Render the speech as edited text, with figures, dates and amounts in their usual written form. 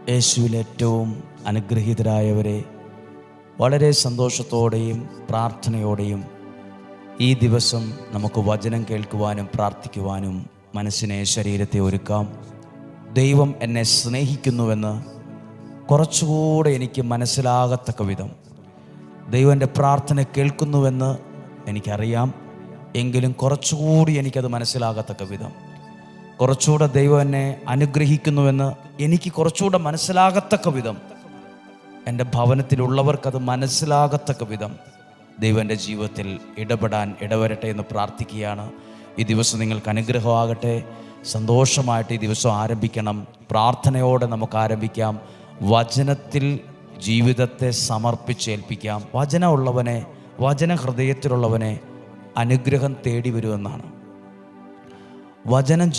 യേശുവിൽ ഏറ്റവും അനുഗ്രഹീതരായവരെ, വളരെ സന്തോഷത്തോടെയും പ്രാർത്ഥനയോടെയും ഈ ദിവസം നമുക്ക് വചനം കേൾക്കുവാനും പ്രാർത്ഥിക്കുവാനും മനസ്സിനെ, ശരീരത്തെ ഒരുക്കാം. ദൈവം എന്നെ സ്നേഹിക്കുന്നുവെന്ന് കുറച്ചുകൂടെ എനിക്ക് മനസ്സിലാകത്തക്ക വിധം, ദൈവം എൻ്റെ പ്രാർത്ഥന കേൾക്കുന്നുവെന്ന് എനിക്കറിയാം, എങ്കിലും കുറച്ചുകൂടി എനിക്കത് മനസ്സിലാകത്തക്ക വിധം, കുറച്ചുകൂടെ ദൈവം എന്നെ അനുഗ്രഹിക്കുന്നുവെന്ന് എനിക്ക് കുറച്ചുകൂടെ മനസ്സിലാകത്തക്ക വിധം, എൻ്റെ ഭവനത്തിലുള്ളവർക്കത് മനസ്സിലാകത്തക്ക വിധം ദൈവം എൻ്റെ ജീവിതത്തിൽ ഇടപെടാൻ ഇടവരട്ടെ എന്ന് പ്രാർത്ഥിക്കുകയാണ്. ഈ ദിവസം നിങ്ങൾക്ക് അനുഗ്രഹമാകട്ടെ. സന്തോഷമായിട്ട് ഈ ദിവസം ആരംഭിക്കണം. പ്രാർത്ഥനയോടെ നമുക്ക് ആരംഭിക്കാം. വചനത്തിൽ ജീവിതത്തെ സമർപ്പിച്ചേൽപ്പിക്കാം. വചനമുള്ളവനെ, വചന ഹൃദയത്തിലുള്ളവനെ അനുഗ്രഹം തേടി വരുമെന്നാണ്. വചനം